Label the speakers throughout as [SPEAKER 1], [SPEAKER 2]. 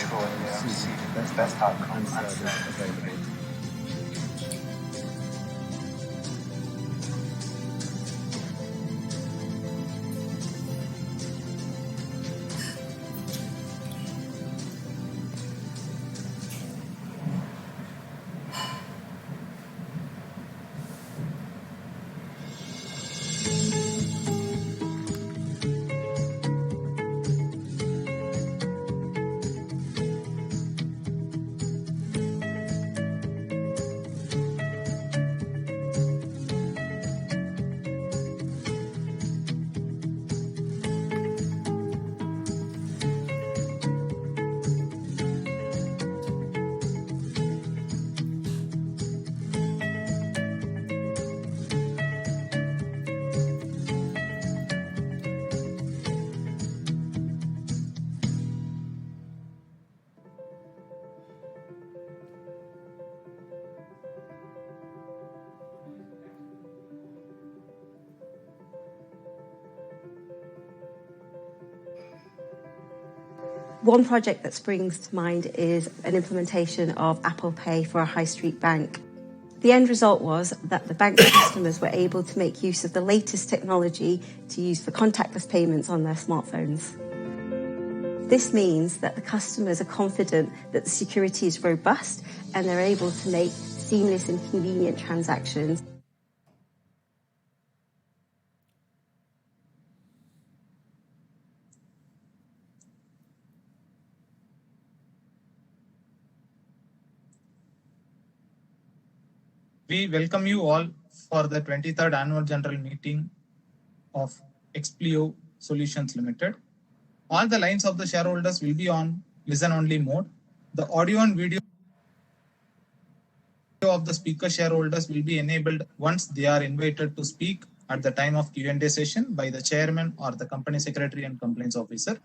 [SPEAKER 1] the best outcomes and service available.
[SPEAKER 2] One project that springs to mind is an implementation of Apple Pay for a high street bank. The end result was that the bank's customers were able to make use of the latest technology to use for contactless payments on their smartphones. This means that the customers are confident that the security is robust and they're able to make seamless and convenient transactions.
[SPEAKER 3] We welcome you all for the 23rd Annual General Meeting of Expleo Solutions Limited. All the lines of the shareholders will be on listen-only mode. The audio and video of the speaker shareholders will be enabled once they are invited to speak at the time of Q&A session by the chairman or the company secretary and compliance officer.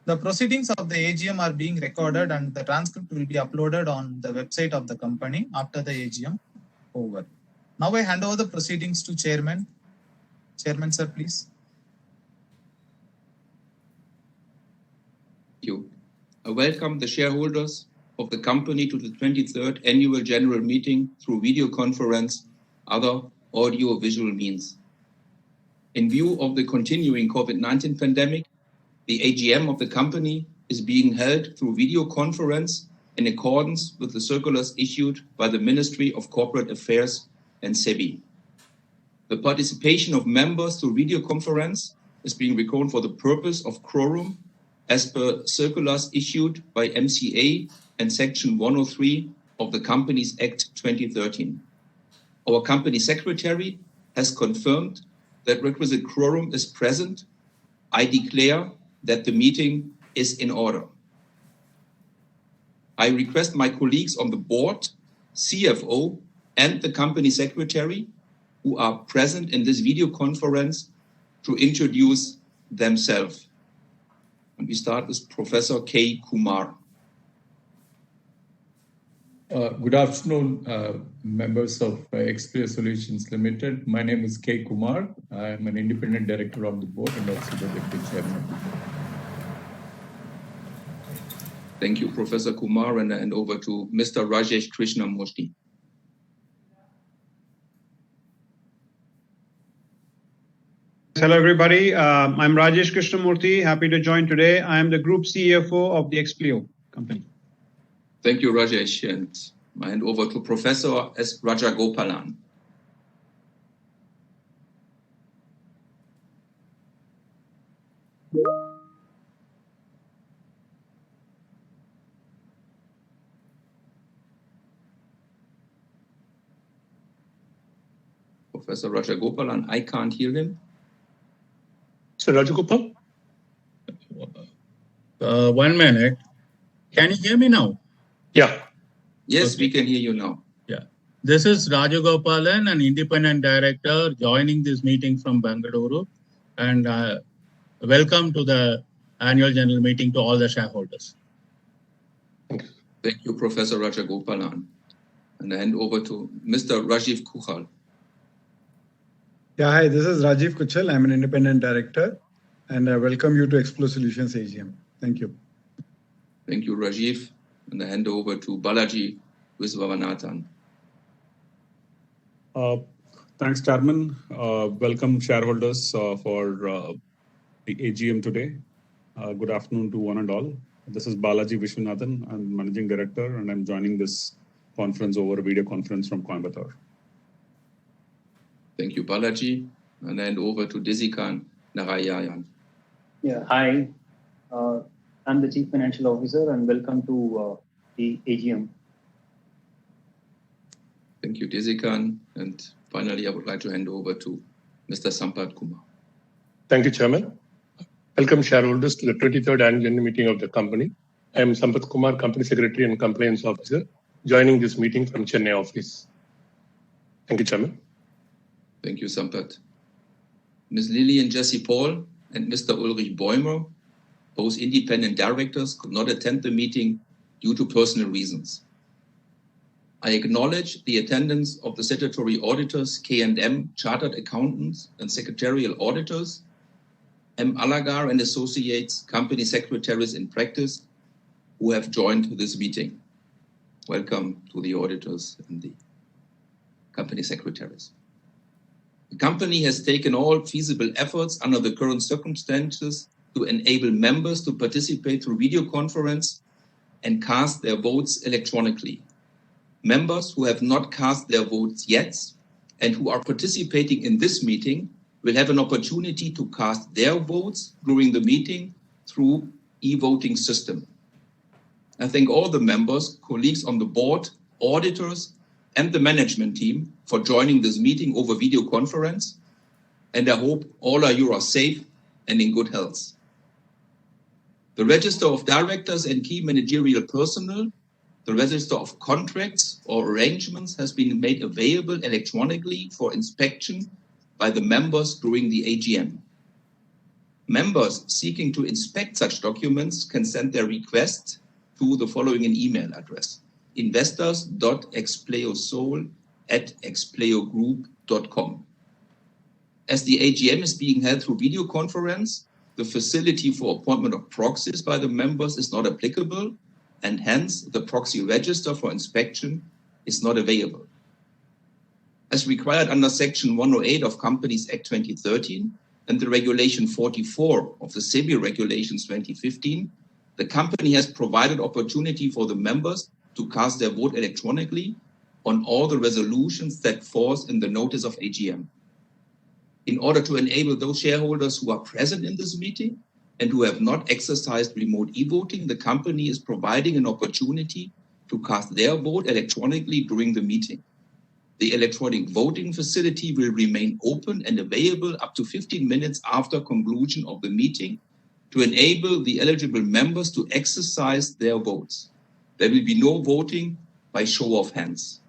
[SPEAKER 3] The proceedings of the AGM are being recorded and the transcript will be uploaded on the website of the company after the AGM over. Now I hand over the proceedings to chairman. Chairman, sir, please.
[SPEAKER 4] Thank you. I welcome the shareholders of the company to the 23rd Annual General Meeting through video conference, other audio-visual means. In view of the continuing COVID-19 pandemic, the AGM of the company is being held through video conference in accordance with the circulars issued by the Ministry of Corporate Affairs and SEBI. The participation of members through video conference is being recorded for the purpose of quorum as per circulars issued by MCA and Section 103 of the Companies Act 2013. Our company secretary has confirmed that requisite quorum is present. I declare that the meeting is in order. I request my colleagues on the board, CFO, and the company secretary who are present in this video conference to introduce themselves. And we start with Professor K. Kumar.
[SPEAKER 5] Good afternoon, members of Expleo Solutions Limited. My name is K. Kumar. I am an independent director of the board and also the deputy chairman.
[SPEAKER 4] Thank you, Professor Kumar, and over to Mr. Rajesh Krishnamurthy.
[SPEAKER 6] Hello, everybody. I'm Rajesh Krishnamurthy. Happy to join today. I am the Group CFO of the Expleo company.
[SPEAKER 4] Thank you, Rajesh. And I hand over to Professor S. Rajagopalan. Professor Rajagopalan, I can't hear him.
[SPEAKER 7] Sir Rajagopal? 1 minute. Can you hear me now?
[SPEAKER 6] Yeah.
[SPEAKER 4] Yes,
[SPEAKER 7] Okay.
[SPEAKER 4] we can hear you now.
[SPEAKER 7] Yeah. This is Rajagopalan, an independent director joining this meeting from Bangalore. And welcome to the annual general meeting to all the shareholders.
[SPEAKER 4] Thank you, Professor Rajagopalan. And I hand over to Mr. Rajiv Kuchal.
[SPEAKER 8] Yeah, hi, this is Rajiv Kuchal. I'm an independent director and I welcome you to Expleo Solutions AGM. Thank you.
[SPEAKER 4] Thank you, Rajiv. And I hand over to Balaji Viswanathan.
[SPEAKER 9] Thanks, Chairman. Welcome, shareholders, for the AGM today. Good afternoon to one and all. This is Balaji Viswanathan. I'm Managing Director, and I'm joining this conference over a video conference from Coimbatore.
[SPEAKER 4] Thank you, Balaji. And then over to Desikan Narayanan.
[SPEAKER 1] Yeah, hi. I'm the Chief Financial Officer and welcome to the AGM.
[SPEAKER 4] Thank you, Desikan. And finally, I would like to hand over to Mr. Sampath Kumar.
[SPEAKER 10] Thank you, Chairman. Welcome, shareholders, to the 23rd Annual General Meeting of the company. I am Sampath Kumar, Company Secretary and Compliance Officer, joining this meeting from Chennai office. Thank you, Chairman.
[SPEAKER 4] Thank you, Sampath. Ms. Lillian Jesse Paul and Mr. Ulrich Bäumer, both independent directors, could not attend the meeting due to personal reasons. I acknowledge the attendance of the statutory auditors, K&M Chartered Accountants and Secretarial Auditors, M. Alagar and Associates, Company Secretaries in Practice, who have joined this meeting. Welcome to the auditors and the company secretaries. The company has taken all feasible efforts under the current circumstances to enable members to participate through video conference and cast their votes electronically. Members who have not cast their votes yet and who are participating in this meeting will have an opportunity to cast their votes during the meeting through e-voting system. I thank all the members, colleagues on the board, auditors, and the management team for joining this meeting over video conference, and I hope all of you are safe and in good health. The register of directors and key managerial personnel, the register of contracts or arrangements has been made available electronically for inspection by the members during the AGM. Members seeking to inspect such documents can send their request to the following email address: investors.expleosol@expleogroup.com. As the AGM is being held through video conference, the facility for appointment of proxies by the members is not applicable, and hence the proxy register for inspection is not available. As required under Section 108 of Companies Act 2013 and the Regulation 44 of the SEBI Regulations 2015, the company has provided opportunity for the members to cast their vote electronically on all the resolutions set forth in the notice of AGM. In order to enable those shareholders who are present in this meeting and who have not exercised remote e-voting, the company is providing an opportunity to cast their vote electronically during the meeting. The electronic voting facility will remain open and available up to 15 minutes after conclusion of the meeting to enable the eligible members to exercise their votes. There will be no voting by show of hands.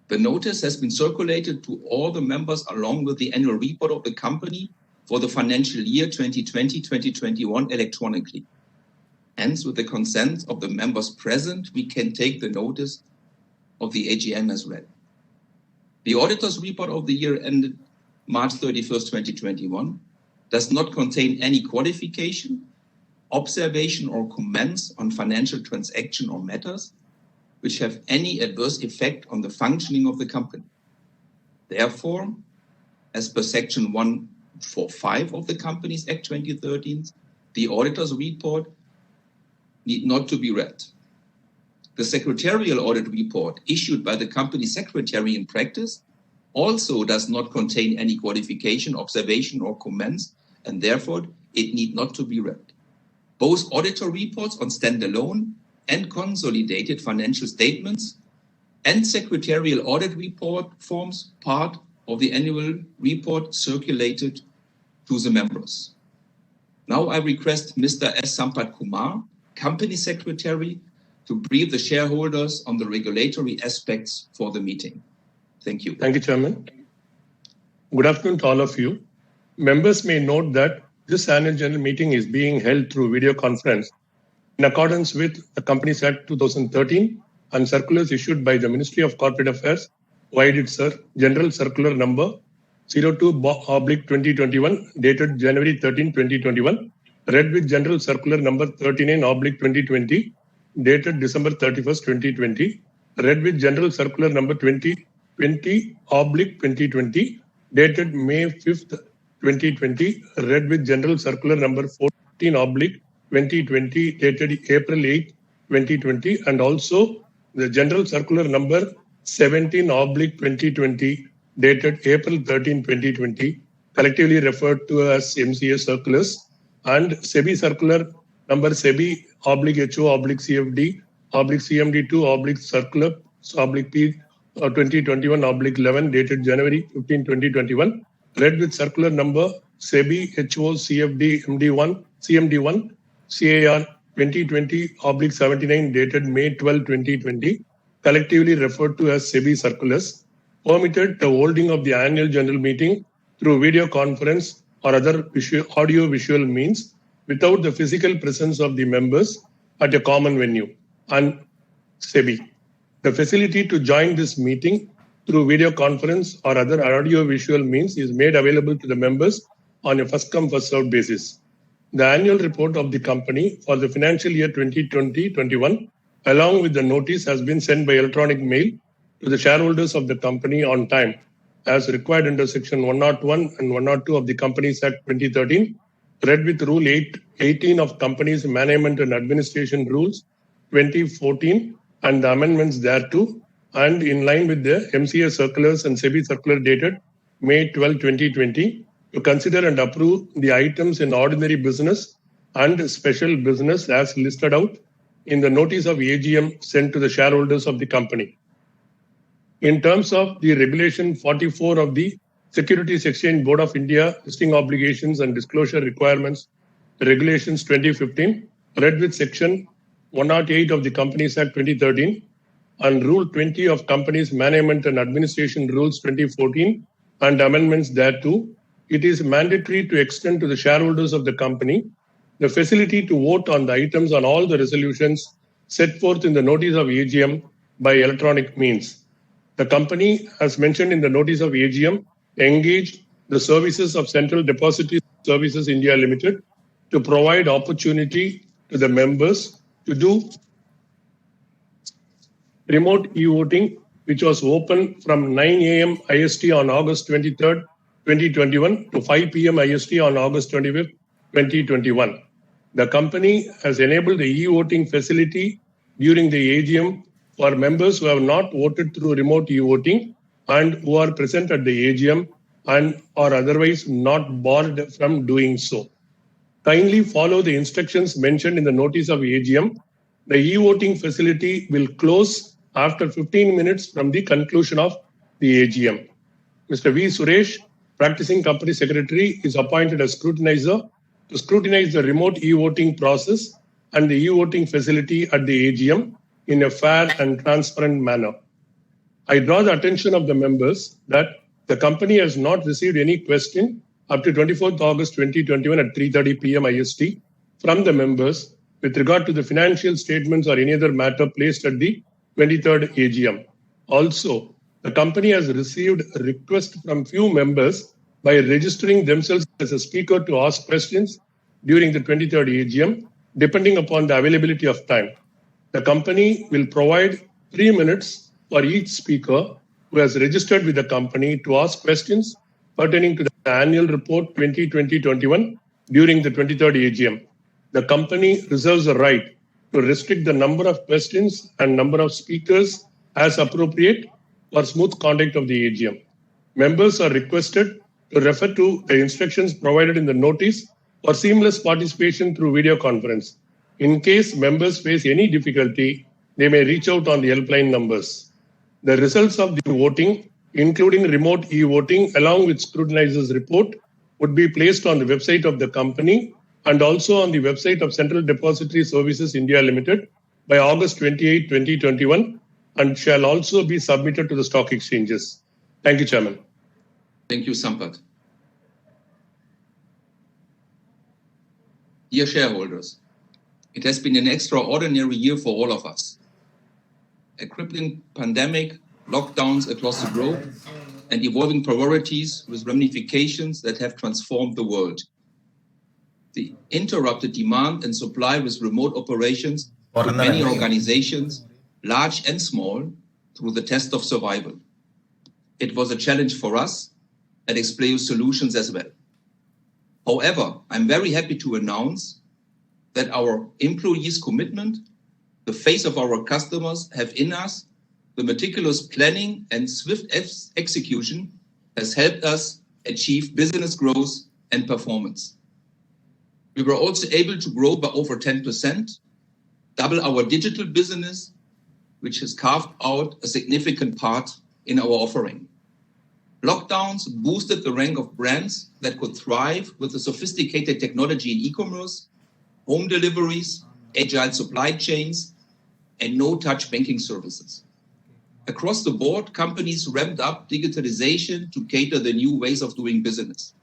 [SPEAKER 4] The notice has been circulated to all the members along with the annual report of the company for the financial year 2020-2021 electronically. Hence, with the consent of the members present, we can take the notice of the AGM as read. The auditor's report of the year ended March 31st, 2021 does not contain any qualification, observation, or comments on financial transaction or matters which have any adverse effect on the functioning of the company. Therefore, as per Section 145 of the Companies Act 2013, the auditor's report need not to be read. The secretarial audit report issued by the company secretary in practice also does not contain any qualification, observation, or comments, and therefore it need not to be read. Both auditor reports on standalone and consolidated financial statements and secretarial audit report forms part of the annual report circulated to the members. Now I request Mr. S. Sampath Kumar, Company Secretary, to brief the shareholders on the regulatory aspects for the meeting. Thank you.
[SPEAKER 10] Thank you, Chairman. Good afternoon to all of you. Members may note that this annual general meeting is being held through video conference in accordance with the Companies Act 2013 and circulars issued by the Ministry of Corporate Affairs, voided General Circular Number 02/2021 dated January 13, 2021, read with General Circular number 39/2020, dated December 31st, 2020, read with General Circular number 2020/2020, dated May 5th, 2020, read with General Circular number 14/2020, dated April 8th, 2020, and also the General Circular number 17/2020, dated April 13, 2020, collectively referred to as MCA circulars, and SEBI Circular number SEBI/CFD/CMD2/Circular/P 2021/11, dated January 15, 2021, read with Circular number SEBI/HO/CFD/CMD1 CAR 2020/79, dated May 12, 2020, collectively referred to as SEBI circulars, permitted the holding of the annual general meeting through video conference or other audio-visual means without the physical presence of the members at a common venue, and SEBI. The facility to join this meeting through video conference or other audio-visual means is made available to the members on a first-come, first-served basis. The annual report of the company for the financial year 2020-21, along with the notice, has been sent by electronic mail to the shareholders of the company on time, as required under Section 101 and 102 of the Companies Act 2013, read with Rule 18 of Companies Management and Administration Rules 2014 and the amendments thereto, and in line with the MCA circulars and SEBI circular dated May 12, 2020, to consider and approve the items in ordinary business and special business as listed out in the notice of AGM sent to the shareholders of the company. In terms of the Regulation 44 of the Securities Exchange Board of India Listing Obligations and Disclosure Requirements, Regulations 2015, read with Section 108 of the Companies Act 2013 and Rule 20 of Companies Management and Administration Rules 2014 and amendments thereto, it is mandatory to extend to the shareholders of the company the facility to vote on the items on all the resolutions set forth in the notice of AGM by electronic means. The company, as mentioned in the notice of AGM, engaged the services of Central Depository Services India Limited to provide opportunity to the members to do remote e-voting, which was open from 9 a.m. IST on August 23rd, 2021 to 5 p.m. IST on August 25th, 2021. The company has enabled the e-voting facility during the AGM for members who have not voted through remote e-voting and who are present at the AGM and are otherwise not barred from doing so. Kindly follow the instructions mentioned in the notice of AGM. The e-voting facility will close after 15 minutes from the conclusion of the AGM. Mr. V. Suresh, Practicing Company Secretary, is appointed as scrutinizer to scrutinize the remote e-voting process and the e-voting facility at the AGM in a fair and transparent manner. I draw the attention of the members that the company has not received any question up to 24th August 2021 at 3:30 p.m. IST from the members with regard to the financial statements or any other matter placed at the 23rd AGM. Also, the company has received a request from few members by registering themselves as a speaker to ask questions during the 23rd AGM, depending upon the availability of time. The company will provide 3 minutes for each speaker who has registered with the company to ask questions pertaining to the annual report 2020-21 during the 23rd AGM. The company reserves the right to restrict the number of questions and number of speakers as appropriate for smooth conduct of the AGM. Members are requested to refer to the instructions provided in the notice for seamless participation through video conference. In case members face any difficulty, they may reach out on the helpline numbers. The results of the voting, including remote e-voting, along with scrutinizer's report, would be placed on the website of the company and also on the website of Central Depository Services India Limited by August 28, 2021, and shall also be submitted to the stock exchanges. Thank you, Chairman.
[SPEAKER 4] Thank you, Sampath. Dear shareholders, it has been an extraordinary year for all of us. A crippling pandemic, lockdowns across the globe, and evolving priorities with ramifications that have transformed the world. the interrupted demand and supply with remote operations put many organizations, large and small, through the test of survival. It was a challenge for us at Expleo Solutions as well. However, I'm very happy to announce that our employees' commitment, the faith of our customers have in us, the meticulous planning and swift execution has helped us achieve business growth and performance. We were also able to grow by over 10%, double our digital business, which has carved out a significant part in our offering. Lockdowns boosted the rank of brands that could thrive with the sophisticated technology in e-commerce, home deliveries, agile supply chains, and no-touch banking services. Across the board, companies ramped up digitalization to cater the new ways of doing business.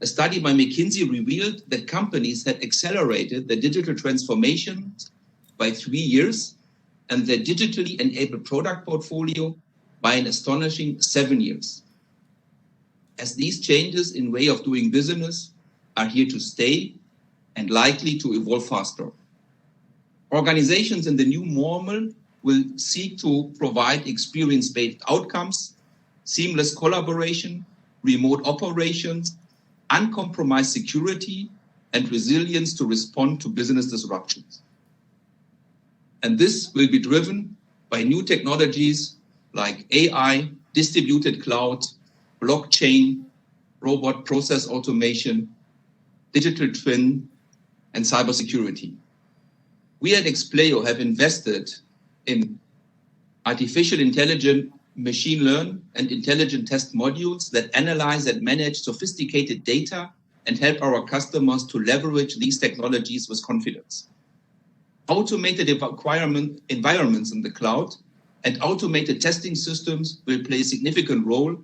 [SPEAKER 4] A study by McKinsey revealed that companies had accelerated their digital transformation by 3 years and their digitally enabled product portfolio by an astonishing 7 years. As these changes in way of doing business are here to stay and likely to evolve faster. Organizations in the new normal will seek to provide experience-based outcomes, seamless collaboration, remote operations, uncompromised security, and resilience to respond to business disruptions. And this will be driven by new technologies like AI, distributed cloud, blockchain, robot process automation, digital twin, and cybersecurity. We at Expleo have invested in artificial intelligence, machine learning, and intelligent test modules that analyze and manage sophisticated data and help our customers to leverage these technologies with confidence. Automated environments in the cloud and automated testing systems will play a significant role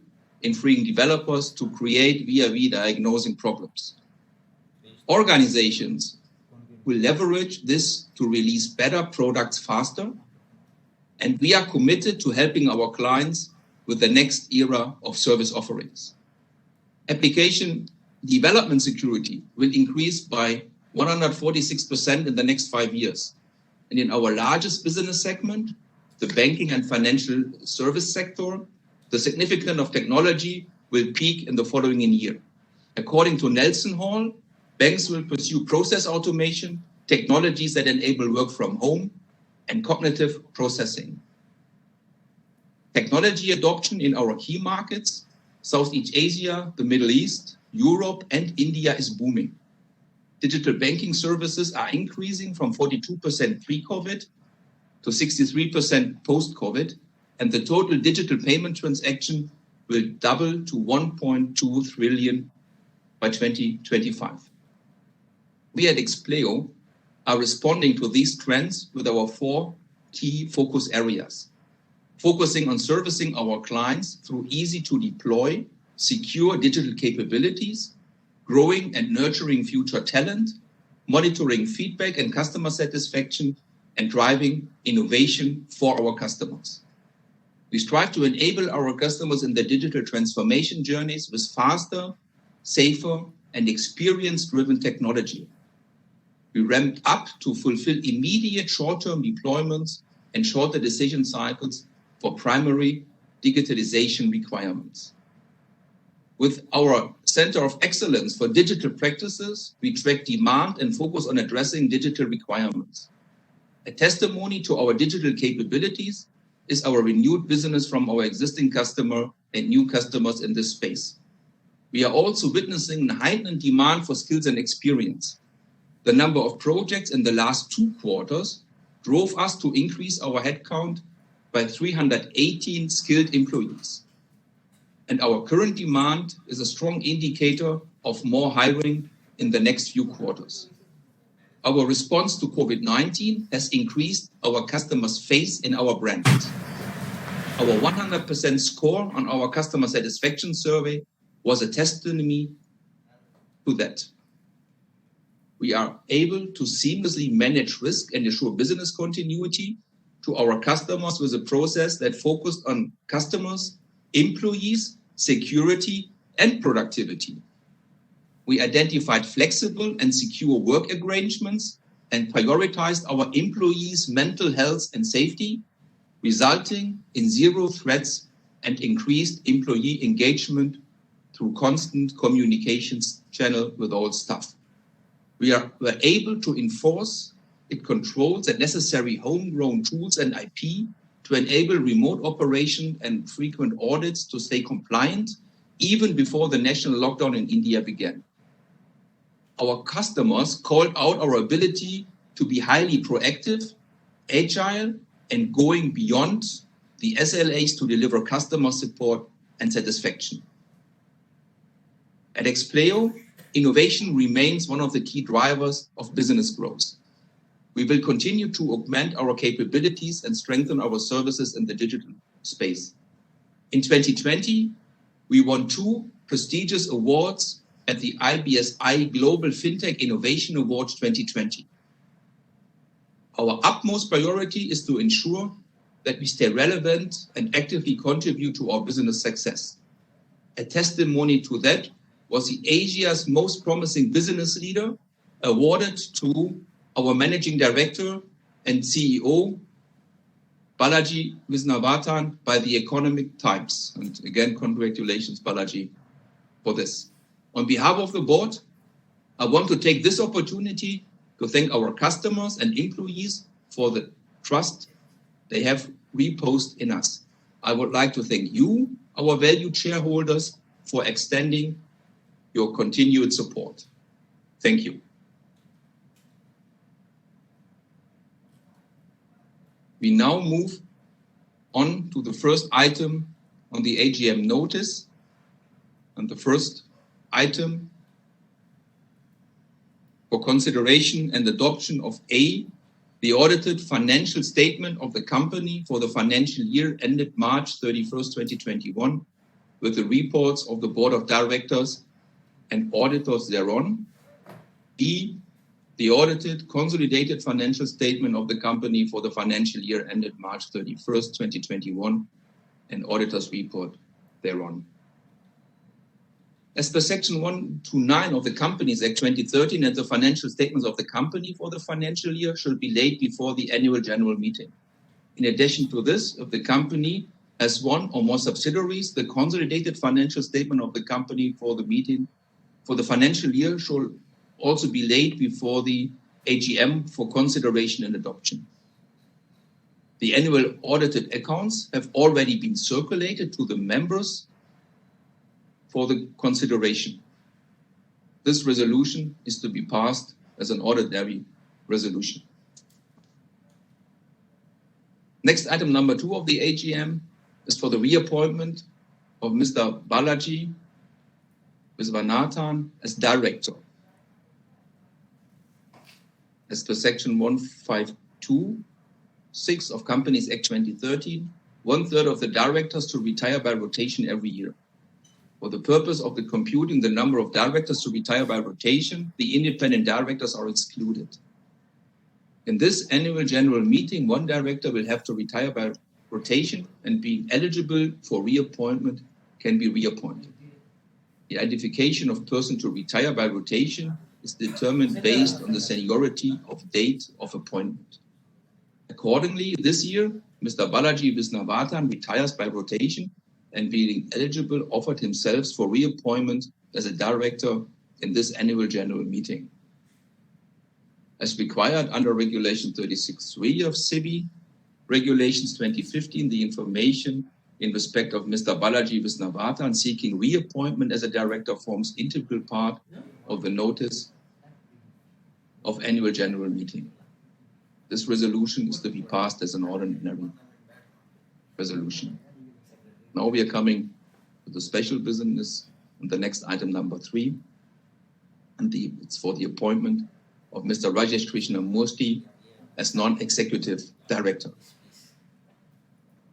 [SPEAKER 4] in freeing developers to create via diagnosing problems. Organizations will leverage this to release better products faster, and we are committed to helping our clients with the next era of service offerings. Application development security will increase by 146% in the next 5 years. And in our largest business segment, the banking and financial service sector, the significance of technology will peak in the following year. According to Nelson Hall, banks will pursue process automation, technologies that enable work from home, and cognitive processing. Technology adoption in our key markets, Southeast Asia, the Middle East, Europe, and India is booming. Digital banking services are increasing from 42% pre-COVID to 63% post-COVID, and the total digital payment transaction will double to 1.2 trillion by 2025. We at Expleo are responding to these trends with our 4 key focus areas, focusing on servicing our clients through easy to deploy, secure digital capabilities, growing and nurturing future talent, monitoring feedback and customer satisfaction, and driving innovation for our customers. We strive to enable our customers in their digital transformation journeys with faster, safer, and experience-driven technology. We ramped up to fulfill immediate short-term deployments and shorter decision cycles for primary digitalization requirements. With our Center of Excellence for Digital Practices, we track demand and focus on addressing digital requirements. A testimony to our digital capabilities is our renewed business from our existing customer and new customers in this space. We are also witnessing a heightened demand for skills and experience. The number of projects in the last 2 quarters drove us to increase our headcount by 318 skilled employees. And our current demand is a strong indicator of more hiring in the next few quarters. Our response to COVID-19 has increased our customers' faith in our brand. Our 100% score on our customer satisfaction survey was a testimony to that. We are able to seamlessly manage risk and ensure business continuity to our customers with a process that focused on customers, employees, security, and productivity. we identified flexible and secure work arrangements and prioritized our employees' mental health and safety, resulting in zero threats and increased employee engagement through constant communications channel with all staff. We were able to enforce it controls and necessary homegrown tools and IP to enable remote operation and frequent audits to stay compliant even before the national lockdown in India began. Our customers called out our ability to be highly proactive, agile, and going beyond the SLAs to deliver customer support and satisfaction. At Expleo, innovation remains one of the key drivers of business growth. We will continue to augment our capabilities and strengthen our services in the digital space. In 2020, we won 2 prestigious awards at the IBSI Global FinTech Innovation Awards 2020. Our utmost priority is to ensure that we stay relevant and actively contribute to our business success. A testimony to that was the Asia's Most Promising Business Leader awarded to our Managing Director and CEO, Balaji Visnavatan, by the Economic Times. And again, congratulations, Balaji, for this. On behalf of the board, I want to take this opportunity to thank our customers and employees for the trust they have reposed in us. I would like to thank you, our valued shareholders, for extending your continued support. Thank you. We now move on to the first item on the AGM notice. And the first item for consideration and adoption of A, the audited financial statement of the company for the financial year ended March 31st, 2021, with the reports of the Board of Directors and auditors thereon. B, the audited consolidated financial statement of the company for the financial year ended March 31st, 2021, and auditor's report thereon. As per Section 129 of the Companies Act 2013, and the financial statements of the company for the financial year shall be laid before the annual general meeting. In addition to this, if the company has one or more subsidiaries, the consolidated financial statement of the company for the meeting for the financial year shall also be laid before the AGM for consideration and adoption. The annual audited accounts have already been circulated to the members for the consideration. This resolution is to be passed as an ordinary resolution. Next, item number 2 of the AGM is for the reappointment of Mr. Balaji Viswanathan as director. As per Section 152(6) of Companies Act 2013, 1/3 of the directors to retire by rotation every year. For the purpose of the computing the number of directors to retire by rotation, the independent directors are excluded. In this annual general meeting, 1 director will have to retire by rotation, and being eligible for reappointment can be reappointed. The identification of person to retire by rotation is determined based on the seniority of date of appointment. Accordingly, this year, Mr. Balaji Visnavatan retires by rotation and being eligible offered himself for reappointment as a director in this annual general meeting. As required under Regulation 36(3) of SEBI, Regulations 2015, the information in respect of Mr. Balaji Visnavatan seeking reappointment as a director forms integral part of the notice of annual general meeting. This resolution is to be passed as an ordinary resolution. Now we are coming to the special business and the next item number 3. And it's for the appointment of Mr. Rajesh Krishnamurthy as non-executive director.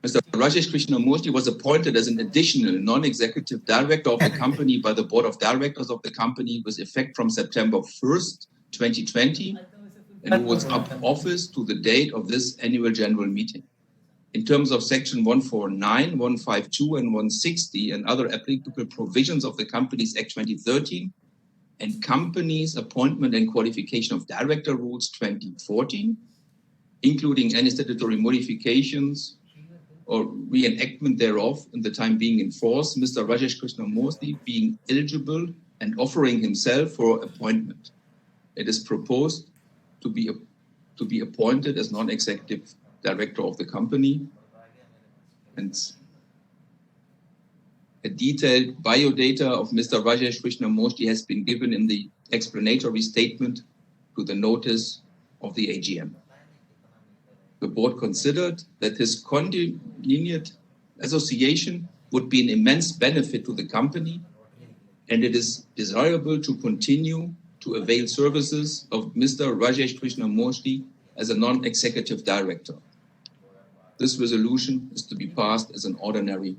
[SPEAKER 4] Mr. Rajesh Krishnamurthy was appointed as an additional non-executive director of the company by the Board of Directors of the company with effect from September 1st, 2020, and holds up office to the date of this annual general meeting. In terms of Section 149, 152, and 160, and other applicable provisions of the Companies Act 2013, and Companies Appointment and Qualification of Director Rules 2014, including any statutory modifications or reenactment thereof in the time being in force, Mr. Rajesh Krishnamurthy being eligible and offering himself for appointment. It is proposed to be appointed as non-executive director of the company, and a detailed biodata of Mr. Rajesh Krishnamurthy has been given in the explanatory statement to the notice of the AGM. The board considered that his continued association would be an immense benefit to the company, and it is desirable to continue to avail services of Mr. Rajesh Krishnamurthy as a non-executive director. This resolution is to be passed as an ordinary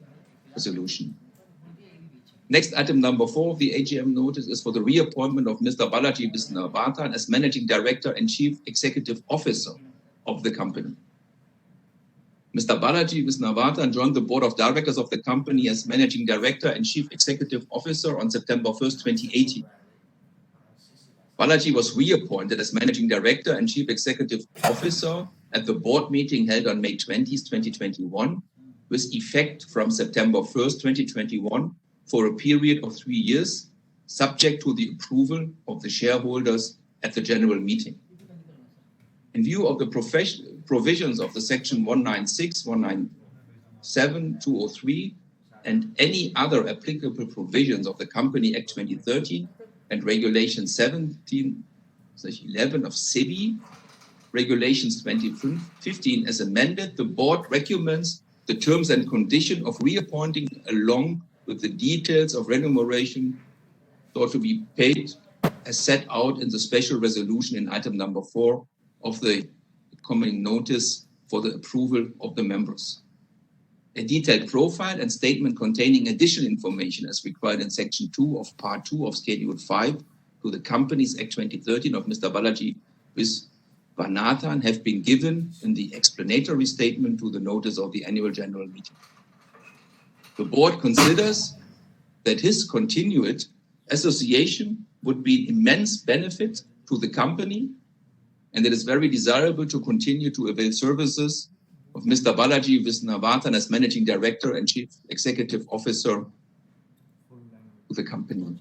[SPEAKER 4] resolution. Next, item number 4 of the AGM notice is for the reappointment of Mr. Balaji Viswanathan as Managing Director and Chief Executive Officer of the company. Mr. Balaji Viswanathan joined the Board of Directors of the company as Managing Director and Chief Executive Officer on September 1st, 2018. Balaji was reappointed as Managing Director and Chief Executive Officer at the board meeting held on May 20, 2021, with effect from September 1st, 2021, for a period of 3 years, subject to the approval of the shareholders at the general meeting. In view of the provisions of the section 196, 197, 203, and any other applicable provisions of the Company Act 2013 and Regulation 17/11 of SEBI, Regulations 2015 as amended, the board recommends the terms and condition of reappointing along with the details of remuneration thought to be paid as set out in the special resolution in item number 4 of the common notice for the approval of the members. A detailed profile and statement containing additional information as required in section 2 of part 2 of schedule 5 to the Companies Act 2013 of Mr. Balaji Viswanathan have been given in the explanatory statement to the notice of the annual general meeting. The board considers that his continued association would be an immense benefit to the company, and it is very desirable to continue to avail services of Mr. Balaji Viswanathan as Managing Director and Chief Executive Officer to the company.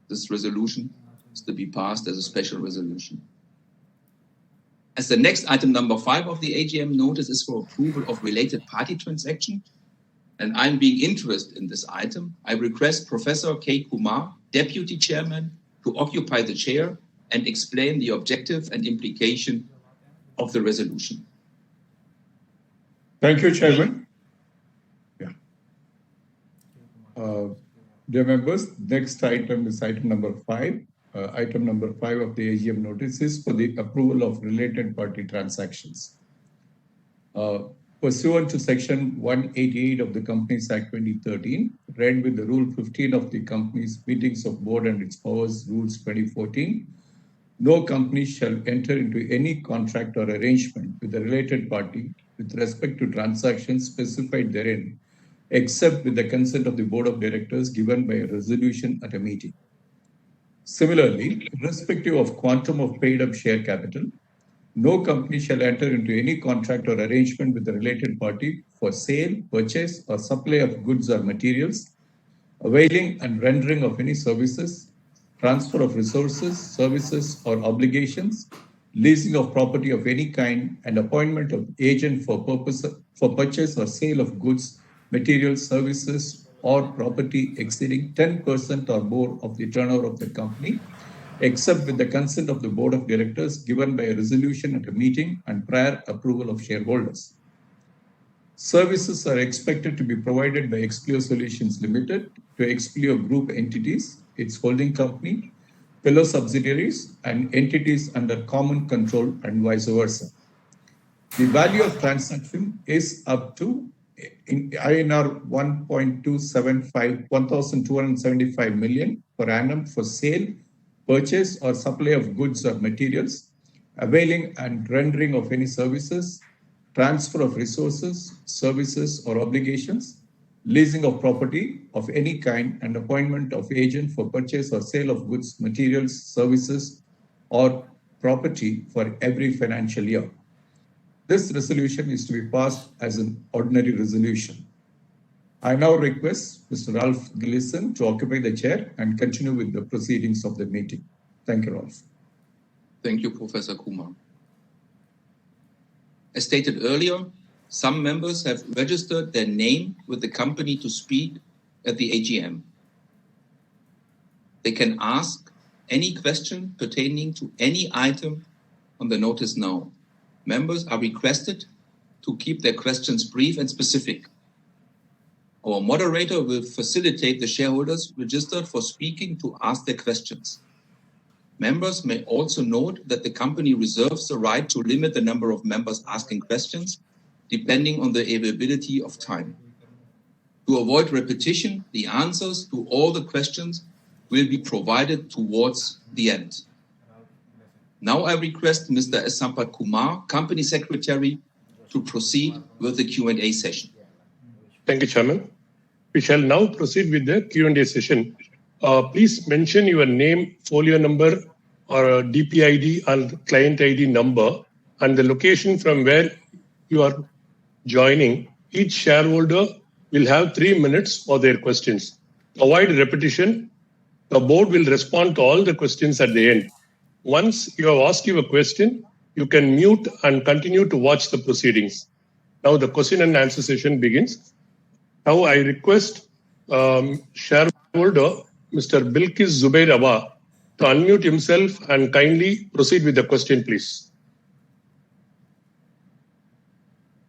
[SPEAKER 4] This resolution is to be passed as a special resolution. As the next item number 5 of the AGM notice is for approval of related party transaction, and I'm being interested in this item, I request Professor K. Kumar, Deputy Chairman, to occupy the chair and explain the objective and implication of the resolution.
[SPEAKER 5] Thank you, Chairman. Dear members, next item is item number 5. Item number 5 of the AGM notice is for the approval of related party transactions. Pursuant to section 188 of the Companies Act 2013, read with the Rule 15 of the Company's Meetings of Board and its Powers Rules 2014, no company shall enter into any contract or arrangement with a related party with respect to transactions specified therein, except with the consent of the Board of Directors given by a resolution at a meeting. Similarly, irrespective of quantum of paid-up share capital, no company shall enter into any contract or arrangement with the related party for sale, purchase, or supply of goods or materials, availing and rendering of any services, transfer of resources, services, or obligations, leasing of property of any kind, and appointment of agent for purchase or sale of goods, materials, services, or property exceeding 10% or more of the turnover of the company, except with the consent of the Board of Directors given by a resolution at a meeting and prior approval of shareholders. Services are expected to be provided by Expleo Solutions Limited to Expleo Group entities, its holding company, fellow subsidiaries, and entities under common control and vice versa. The value of transaction is up to INR 1,275 million per annum for sale, purchase, or supply of goods or materials, availing and rendering of any services, transfer of resources, services, or obligations, leasing of property of any kind, and appointment of agent for purchase or sale of goods, materials, services, or property for every financial year. This resolution is to be passed as an ordinary resolution. I now request Mr. Ralph Gillison to occupy the chair and continue with the proceedings of the meeting. Thank you, Ralph.
[SPEAKER 4] Thank you, Professor Kumar. As stated earlier, some members have registered their name with the company to speak at the AGM. They can ask any question pertaining to any item on the notice now. Members are requested to keep their questions brief and specific. Our moderator will facilitate the shareholders registered for speaking to ask their questions. Members may also note that the company reserves the right to limit the number of members asking questions, depending on the availability of time. To avoid repetition, the answers to all the questions will be provided towards the end. Now I request Mr. S. Sampath Kumar, Company Secretary, to proceed with the Q&A session.
[SPEAKER 10] Thank you, Chairman. We shall now proceed with the Q&A session. Please mention your name, folio number, or DPID and client ID number, and the location from where you are joining. Each shareholder will have 3 minutes for their questions. To avoid repetition, the board will respond to all the questions at the end. Once you have asked your question, you can mute and continue to watch the proceedings. Now the question and answer session begins. Now I request shareholder Mr. Bilkis Zubair Abba to unmute himself and kindly proceed with the question, please.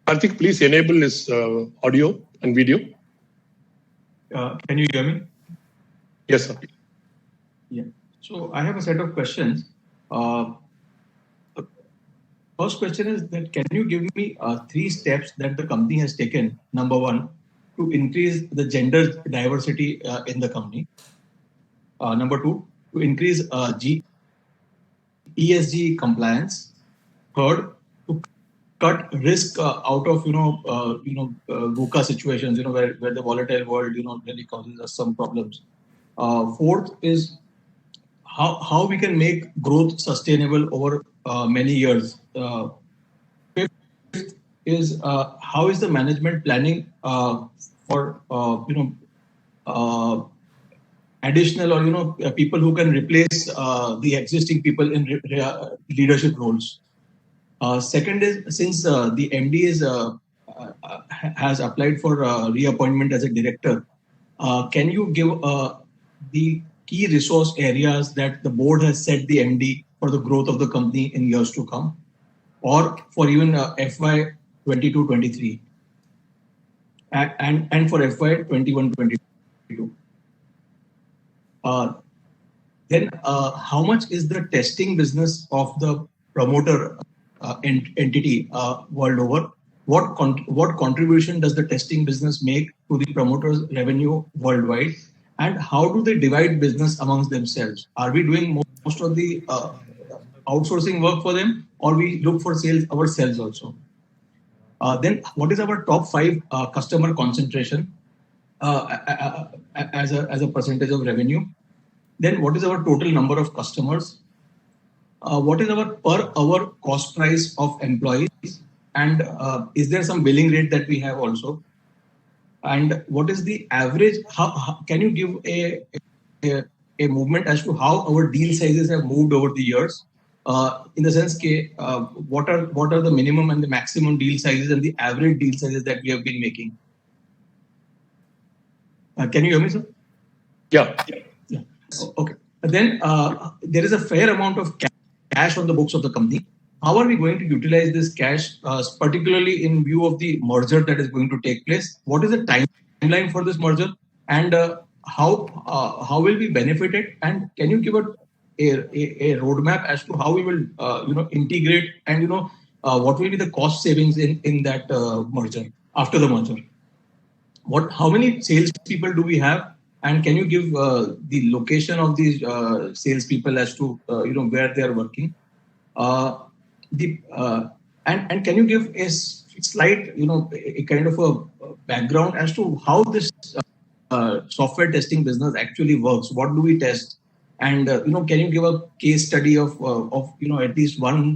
[SPEAKER 10] Karthik, please enable his audio and video.
[SPEAKER 11] Can you hear me?
[SPEAKER 10] Yes, sir.
[SPEAKER 11] Yeah. So I have a set of questions. First question is that can you give me 3 steps that the company has taken, number 1, to increase the gender diversity in the company? Number 2, to increase ESG compliance. Third, to cut risk out of VUCA situations, where the volatile world really causes us some problems. Fourth is how we can make growth sustainable over many years. Fifth is how is the management planning for additional or people who can replace the existing people in leadership roles. Second is, since the MD has applied for reappointment as a director, can you give the key resource areas that the board has set the MD for the growth of the company in years to come, or for even FY 22-23 and for FY 21-22? Then how much is the testing business of the promoter entity world over? What contribution does the testing business make to the promoter's revenue worldwide? And how do they divide business amongst themselves? Are we doing most of the outsourcing work for them, or we look for sales ourselves also? Then what is our top 5 customer concentration as a percentage of revenue? Then what is our total number of customers? What is our per hour cost price of employees? And is there some billing rate that we have also? And what is the average? How can you give a movement as to how our deal sizes have moved over the years? In the sense, what are the minimum and the maximum deal sizes and the average deal sizes that we have been making? Can you hear me, sir?
[SPEAKER 10] Yeah.
[SPEAKER 11] Okay. Then there is a fair amount of cash on the books of the company. How are we going to utilize this cash, particularly in view of the merger that is going to take place? What is the timeline for this merger, and how will we benefit it? And can you give a roadmap as to how we will integrate, and what will be the cost savings in that merger after the merger? How many salespeople do we have? And can you give the location of these salespeople as to where they are working? And can you give a slight, a kind of a background as to how this software testing business actually works. What do we test? And can you give a case study of at least one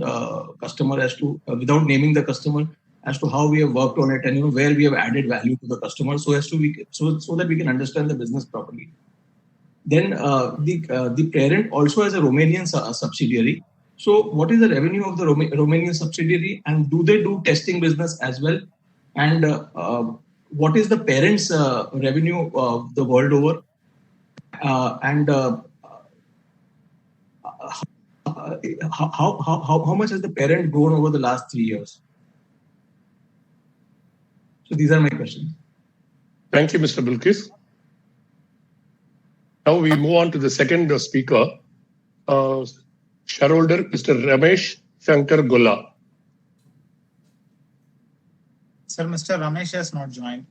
[SPEAKER 11] customer as to without naming the customer as to how we have worked on it and where we have added value to the customer so that we can understand the business properly. Then the parent also has a Romanian subsidiary. So what is the revenue of the Romanian subsidiary, and do they do testing business as well? And what is the parent's revenue the world over? How much has the parent grown over the last 3 years? So these are my questions.
[SPEAKER 10] Thank you, Mr. Bilkis. Now we move on to the second speaker, shareholder Mr. Ramesh Shankar Gola.
[SPEAKER 3] Sir, Mr. Ramesh has not joined.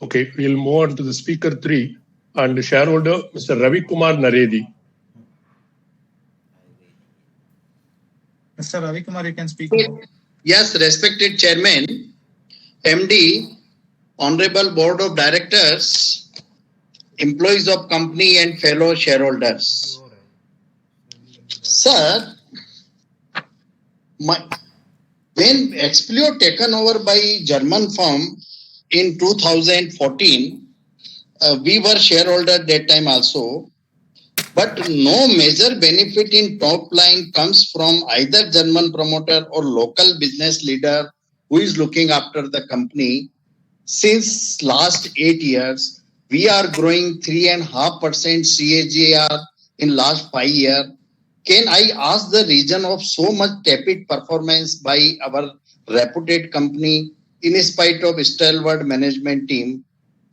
[SPEAKER 10] Okay, we'll move on to the speaker 3 and the shareholder Mr. Ravi Kumar Naredi.
[SPEAKER 3] Mr. Ravi Kumar, you can speak now.
[SPEAKER 12] Yes, respected Chairman, MD, Honorable Board of Directors, employees of company and fellow shareholders. Sir, when Expleo taken over by German firm in 2014, we were shareholder that time also, but no major benefit in top line comes from either German promoter or local business leader who is looking after the company. Since last 8 years, we are growing 3.5% CAGR in last 5 years. Can I ask the reason of so much tepid performance by our reputed company in spite of stalwart management team?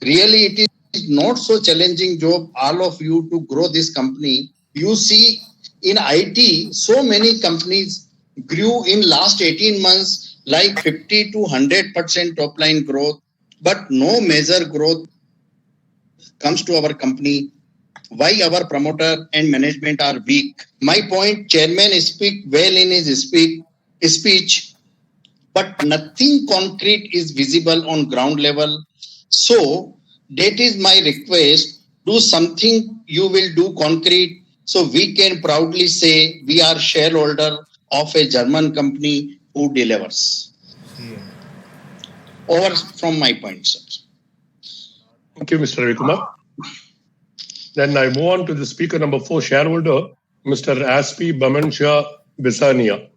[SPEAKER 12] Really, it is not so challenging job, all of you, to grow this company. You see, in IT, so many companies grew in last 18 months like 50 to 100% top line growth, but no major growth comes to our company. Why our promoter and management are weak? My point, Chairman speak well in his speech, but nothing concrete is visible on ground level. So that is my request. Do something you will do concrete so we can proudly say we are shareholder of a German company who delivers. Over from my point, sir.
[SPEAKER 10] Thank you, Mr. Ravi Kumar. Then I move on to the speaker number 4, shareholder, Mr. Aspi Bamansha Bisania.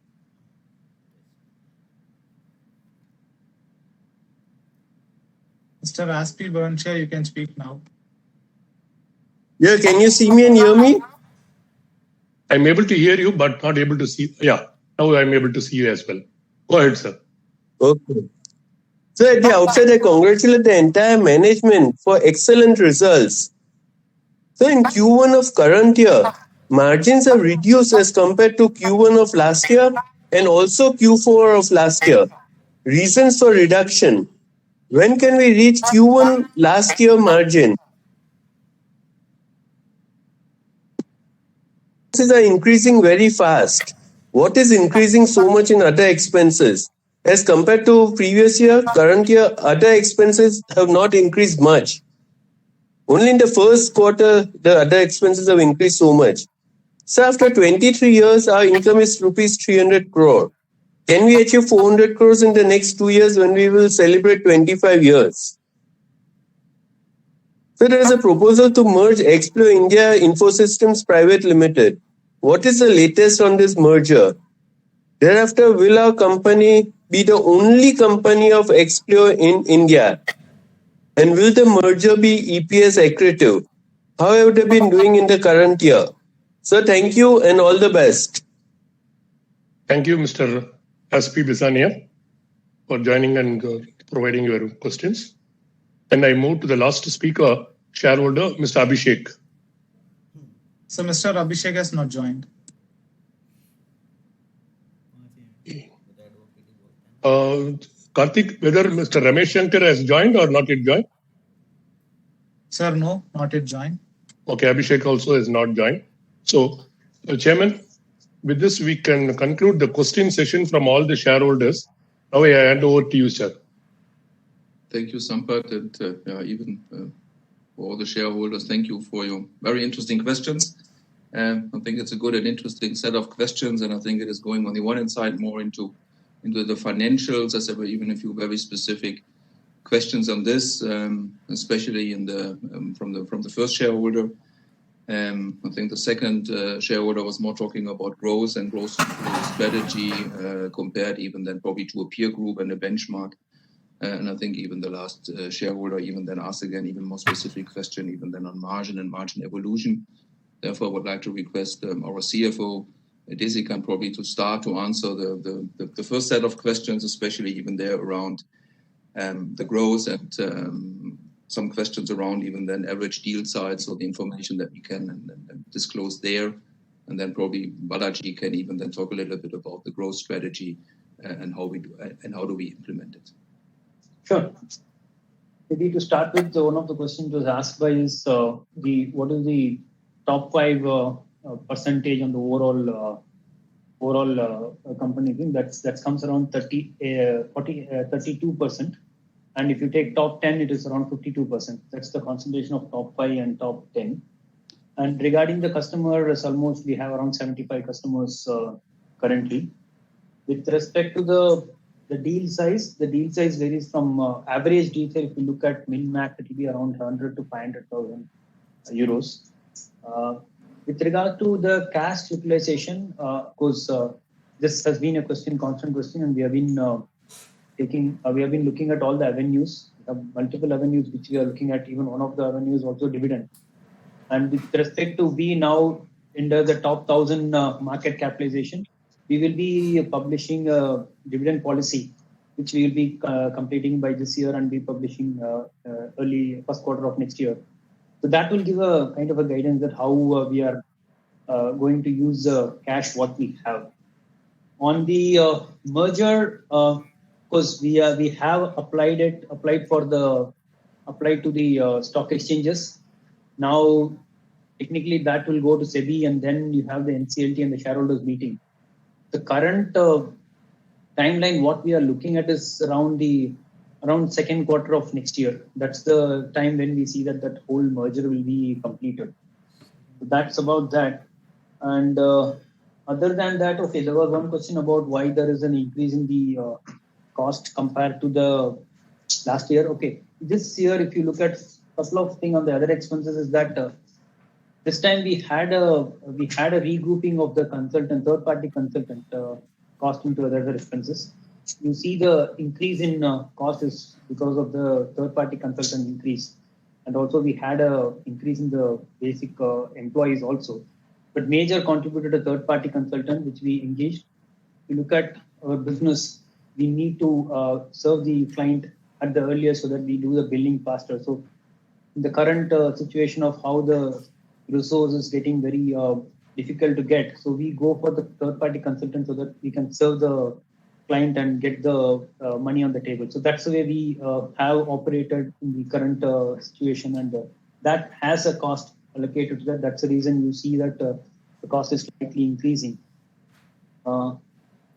[SPEAKER 3] Mr. Aspi Bamansha, you can speak now.
[SPEAKER 13] Yeah, can you see me and hear me?
[SPEAKER 10] I'm able to hear you, but not able to see. Yeah, now I'm able to see you as well. Go ahead, sir.
[SPEAKER 13] Okay. So at the outset, I congratulate the entire management for excellent results. So in Q1 of current year, margins are reduced as compared to Q1 of last year and also Q4 of last year. Reasons for reduction. When can we reach Q1 last year margin? Expenses are increasing very fast. What is increasing so much in other expenses? As compared to previous year, current year, other expenses have not increased much. Only in the first quarter, the other expenses have increased so much. So after 23 years, our income is rupees 300 crore. Can we achieve 400 crores in the next 2 years when we will celebrate 25 years? So there is a proposal to merge Expleo India Infosystems Private Limited. What is the latest on this merger? Thereafter, will our company be the only company of Expleo in India? And will the merger be EPS accretive? How have they been doing in the current year? So thank you and all the best.
[SPEAKER 10] Thank you, Mr. Aspi Bisania, for joining and providing your questions. And I move to the last speaker, shareholder, Mr. Abhishek.
[SPEAKER 3] So Mr. Abhishek has not joined.
[SPEAKER 10] Karthik, whether Mr. Ramesh Shankar has joined or not yet joined?
[SPEAKER 3] Sir, no, not yet joined.
[SPEAKER 10] Okay, Abhishek also has not joined. So, Chairman, with this, we can conclude the question session from all the shareholders. Now I hand over to you, sir.
[SPEAKER 4] Thank you, Sampath, and even for all the shareholders, thank you for your very interesting questions. I think it's a good and interesting set of questions, and I think it is going on the one hand side more into the financials, as there were even a few very specific questions on this, especially in the from the first shareholder. I think the second shareholder was more talking about growth and growth strategy compared even then probably to a peer group and a benchmark. And I think even the last shareholder even then asked again even more specific question even then on margin and margin evolution. Therefore, I would like to request our CFO, Desikan, probably to start to answer the first set of questions, especially even there around the growth and some questions around even then average deal size or the information that we can and disclose there. And then probably Balaji can even then talk a little bit about the growth strategy and how do we implement it.
[SPEAKER 1] Sure. Maybe to start with, one of the questions was asked by is what is the top 5 percentage on the overall company thing that comes around 32%, and if you take top 10, it is around 52%. That's the concentration of top 5 and top 10. And regarding the customers, almost we have around 75 customers currently. With respect to the deal size varies from average deal size. If you look at min-max, it will be around 100 to 500,000 euros. With regard to the cash utilization, of course, this has been a constant question, and we have been looking at all the avenues. We have multiple avenues which we are looking at. Even one of the avenues also dividend. And with respect to we now under the top 1,000 market capitalization, we will be publishing a dividend policy, which we will be completing by this year and be publishing early first quarter of next year. So that will give a kind of a guidance that how we are going to use cash what we have. On the merger, because we have applied to the stock exchanges. Now, technically that will go to SEBI, and then you have the NCLT and the shareholders meeting. The current timeline, what we are looking at is around second quarter of next year. That's the time when we see that whole merger will be completed. So that's about that. And other than that, okay, there was one question about why there is an increase in the cost compared to the last year. Okay, this year, if you look at a couple of things on the other expenses, is that this time we had a regrouping of the third-party consultant cost into other expenses. You see the increase in cost is because of the third-party consultant increase, and also we had a increase in the basic employees also. But major contributor to third-party consultant which we engaged. If you look at our business, we need to serve the client at the earliest so that we do the billing faster. So in the current situation of how the resource is getting very difficult to get, so we go for the third-party consultant so that we can serve the client and get the money on the table. So that's the way we have operated in the current situation, and that has a cost allocated to that. That's the reason you see that the cost is slightly increasing.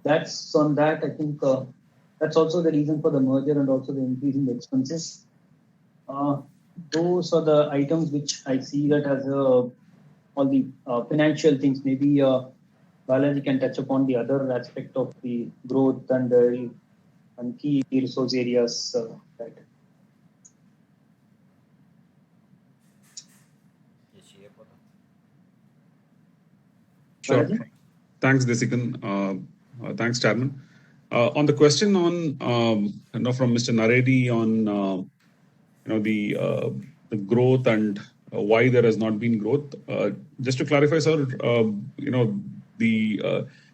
[SPEAKER 1] That's on that. I think that's also the reason for the merger and also the increase in the expenses. Those are the items which I see that as all the financial things. Maybe Balaji can touch upon the other aspect of the growth and key resource areas. Right.
[SPEAKER 9] Sure. Balaji? Thanks, Desikan. Thanks, Chairman. On the question on from Mr. Naredi on the growth and why there has not been growth. Just to clarify, sir,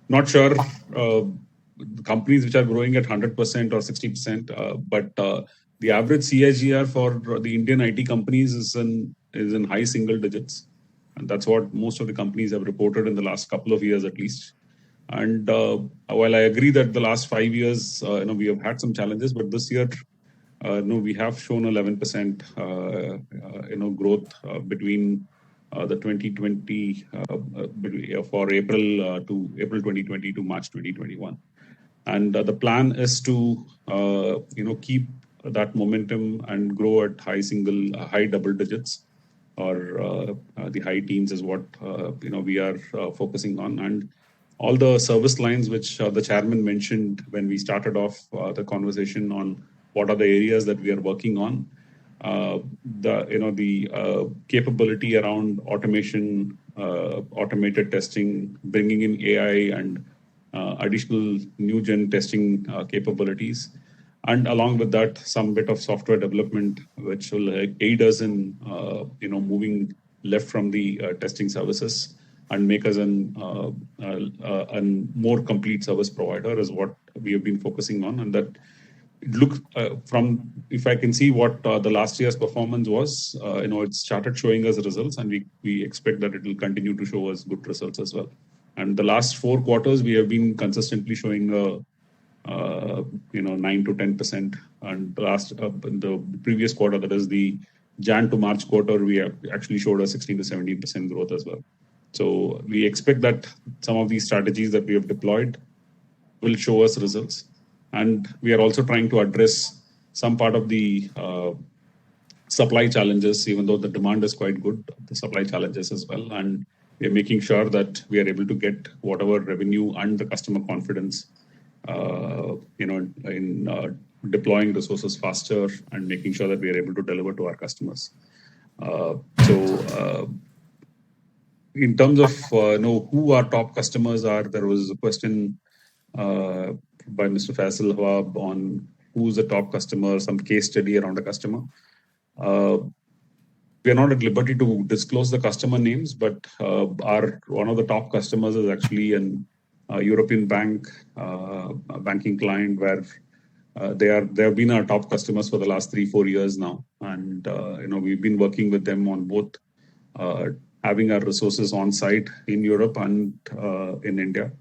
[SPEAKER 9] not sure the companies which are growing at 100% or 60%, but the average CAGR for the Indian IT companies is in high single digits, and that's what most of the companies have reported in the last couple of years at least. And while I agree that the last 5 years, we have had some challenges, but this year, we have shown 11% growth between the 2020 for April 2020 to March 2021. And the plan is to keep that momentum and grow at high double digits, or the high teens is what we are focusing on. And all the service lines which the chairman mentioned when we started off the conversation on what are the areas that we are working on. The capability around automation, automated testing, bringing in AI and additional new gen testing capabilities, and along with that, some bit of software development which will aid us in moving left from the testing services and make us a more complete service provider is what we have been focusing on. And that look from, if I can see what the last year's performance was, it started showing us results, and we expect that it will continue to show us good results as well. And the last 4 quarters, we have been consistently showing 9 to 10%. And the previous quarter, that is the Jan to March quarter, we have actually showed a 16 to 17% growth as well. So we expect that some of these strategies that we have deployed will show us results. And we are also trying to address some part of the supply challenges, even though the demand is quite good, the supply challenges as well. And we are making sure that we are able to get whatever revenue and the customer confidence, in deploying resources faster and making sure that we are able to deliver to our customers. In terms of who our top customers are, there was a question by Mr. Faisal Hawab on who's the top customer, some case study around a customer. We are not at liberty to disclose the customer names, but one of the top customers is actually an European bank, a banking client, where they have been our top customers for the last 3-4 years now. And we've been working with them on both having our resources on site in Europe and in India.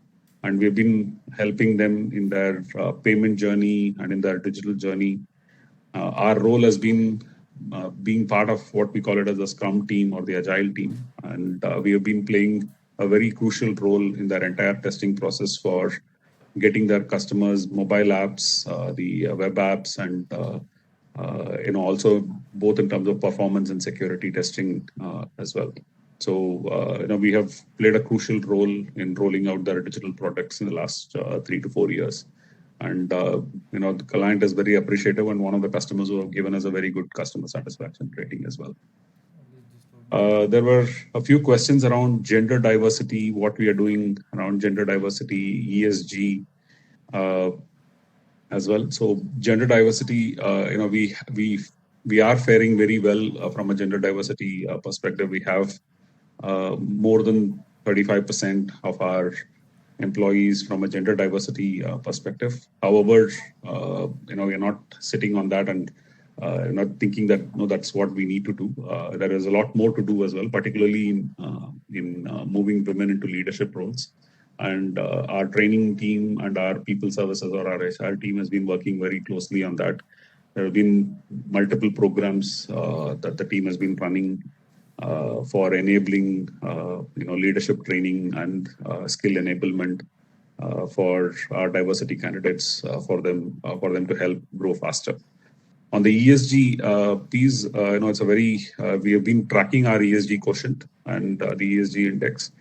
[SPEAKER 9] And we've been helping them in their payment journey and in their digital journey. Our role has been being part of what we call it as the Scrum team or the Agile team. And we have been playing a very crucial role in their entire testing process for getting their customers mobile apps, the web apps, and also both in terms of performance and security testing as well. So we have played a crucial role in rolling out their digital products in the last 3 to 4 years. And the client is very appreciative, and one of the customers who have given us a very good customer satisfaction rating as well. There were a few questions around gender diversity, what we are doing around gender diversity, ESG as well. So gender diversity, we are faring very well from a gender diversity perspective. We have more than 35% of our employees from a gender diversity perspective. However, we're not sitting on that and not thinking that that's what we need to do. There is a lot more to do as well, particularly in moving women into leadership roles. And our training team and our people services or our HR team has been working very closely on that. There have been multiple programs that the team has been running for enabling leadership training and skill enablement for our diversity candidates for them to help grow faster. On the ESG piece, we have been tracking our ESG quotient and the ESG index.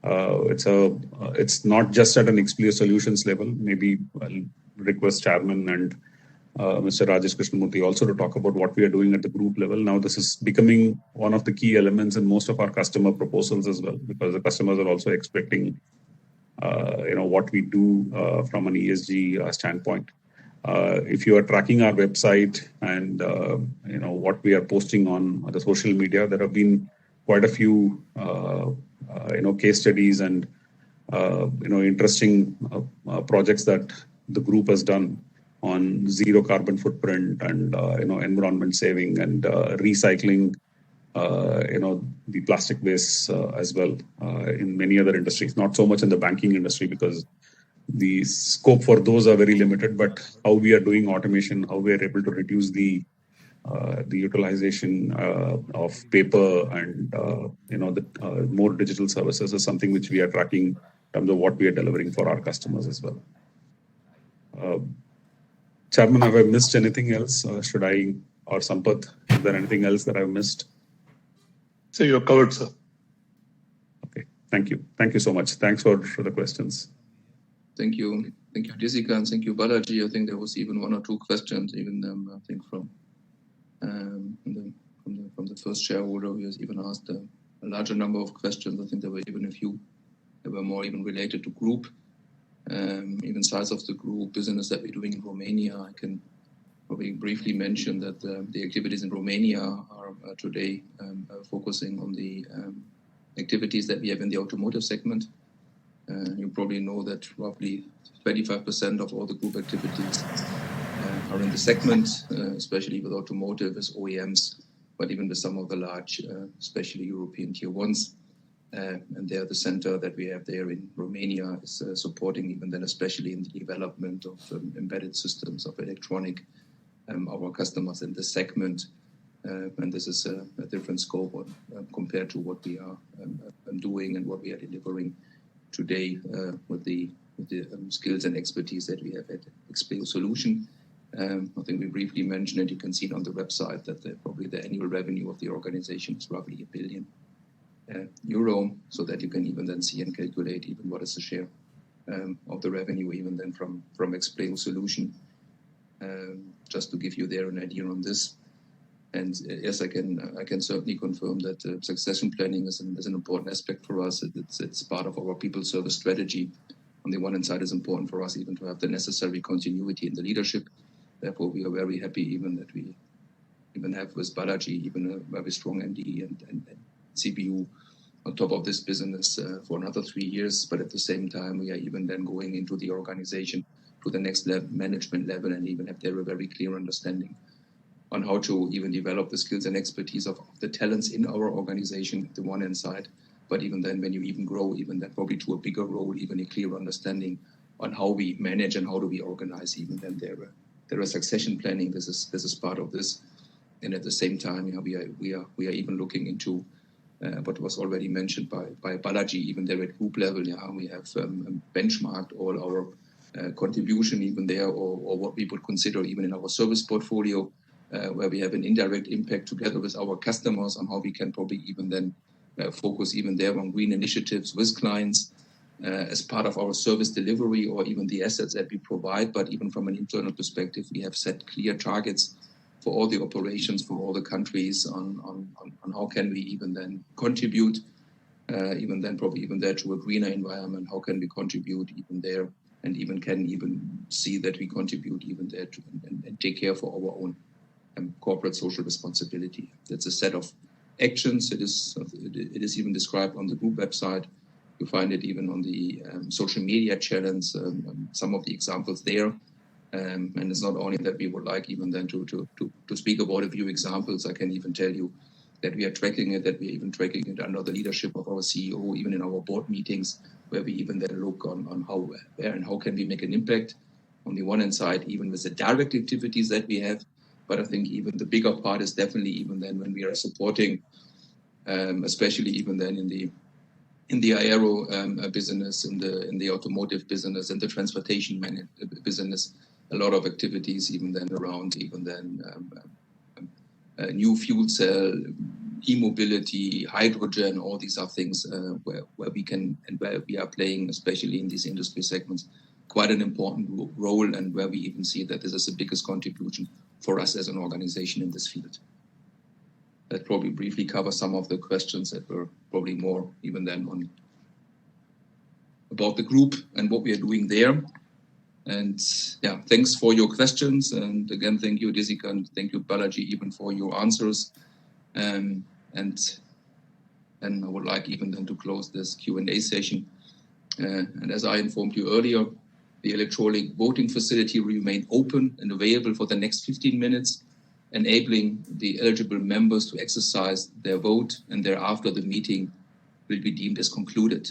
[SPEAKER 9] It's not just at an Expleo Solutions level. Maybe I'll request Chairman and Mr. Rajesh Krishnamurthy also to talk about what we are doing at the group level. Now, this is becoming one of the key elements in most of our customer proposals as well, because the customers are also expecting what we do from an ESG standpoint. If you are tracking our website and what we are posting on the social media, there have been quite a few case studies and interesting projects that the group has done on zero carbon footprint and environment saving and recycling the plastic waste as well in many other industries. Not so much in the banking industry because the scope for those are very limited, but how we are doing automation, how we are able to reduce the the utilization of paper and the more digital services is something which we are tracking in terms of what we are delivering for our customers as well. Chairman, have I missed anything else? Or Sampath, is there anything else that I've missed?
[SPEAKER 10] So you're covered, sir.
[SPEAKER 9] Okay, thank you. Thank you so much. Thanks for the questions.
[SPEAKER 4] Thank you. Thank you, Jessica, and thank you, Balaji. I think there was even one or two questions, even I think from the first shareholder who has even asked a larger number of questions. I think there were even a few that were more even related to group, even size of the group, business that we're doing in Romania. I can probably briefly mention that the activities in Romania are today focusing on the activities that we have in the automotive segment. You probably know that roughly 25% of all the group activities are in the segment, especially with automotive as OEMs, but even with some of the large, especially European tier ones. And they're the center that we have there in Romania is supporting even then, especially in the development of embedded systems of electronic, our customers in this segment. And this is a different scope compared to what we are doing and what we are delivering today with the skills and expertise that we have at Expleo Solution. I think we briefly mentioned it. You can see it on the website that probably the annual revenue of the organization is roughly €1 billion, so that you can even then see and calculate even what is the share of the revenue even then from Expleo Solution. Just to give you there an idea on this. And yes, I can certainly confirm that succession planning is an important aspect for us. It's part of our people service strategy. On the one hand side, it's important for us even to have the necessary continuity in the leadership. Therefore, we are very happy even that we even have with Balaji even a very strong MD and CBU on top of this business for another 3 years. But at the same time, we are even then going into the organization to the next management level and even have there a very clear understanding on how to even develop the skills and expertise of the talents in our organization at the one hand side. But even then, when you even grow, even then probably to a bigger role, even a clear understanding on how we manage and how do we organize, even then there is succession planning. This is part of this. And at the same time, we are even looking into what was already mentioned by Balaji, even there at group level. We have benchmarked all our contribution even there, or what we would consider even in our service portfolio, where we have an indirect impact together with our customers on how we can probably even then focus even there on green initiatives with clients as part of our service delivery or even the assets that we provide. But even from an internal perspective, we have set clear targets for all the operations, for all the countries on how can we even then contribute, even then probably even there to a greener environment. How can we contribute even there and even can even see that we contribute even there to, and take care for our own corporate social responsibility. That's a set of actions. It is even described on the group website. You find it even on the social media channels, some of the examples there. And it's not only that we would like even then to speak about a few examples. I can even tell you that we are tracking it, that we are even tracking it under the leadership of our CEO, even in our board meetings, where we even then look on how, where and how can we make an impact on the one hand side, even with the direct activities that we have. But I think even the bigger part is definitely even then when we are supporting, especially even then in the aero business, in the automotive business, and the transportation business, a lot of activities even then around even then new fuel cell, e-mobility, hydrogen. All these are things where we can and where we are playing, especially in these industry segments, quite an important role, and where we even see that this is the biggest contribution for us as an organization in this field. That probably briefly covers some of the questions that were probably more even then on about the group and what we are doing there. And yeah, thanks for your questions. And again, thank you, Jessica, and thank you, Balaji, even for your answers. And I would like even then to close this Q&A session. And as I informed you earlier, the electronic voting facility will remain open and available for the next 15 minutes, enabling the eligible members to exercise their vote, and thereafter the meeting will be deemed as concluded.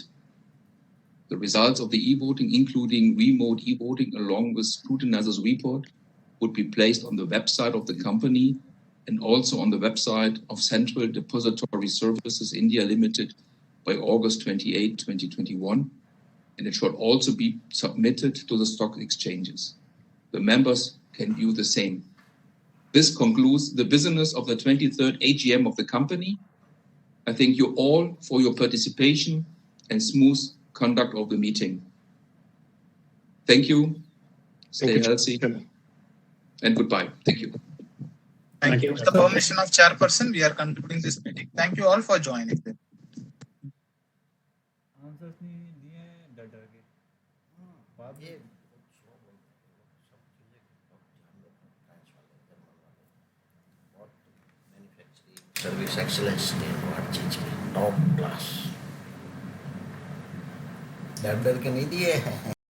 [SPEAKER 4] The results of the e-voting, including remote e-voting along with scrutinizer's report, would be placed on the website of the company and also on the website of Central Depository Services India Limited by August 28, 2021, and it should also be submitted to the stock exchanges. The members can view the same. This concludes the business of the 23rd AGM of the company. I thank you all for your participation and smooth conduct of the meeting. Thank you. Stay healthy. And goodbye. Thank you.
[SPEAKER 3] Thank you. With the permission of chairperson, we are concluding this meeting. Thank you all for joining.
[SPEAKER 14] Service excellence ने हर चीज की top class डर के नहीं दिए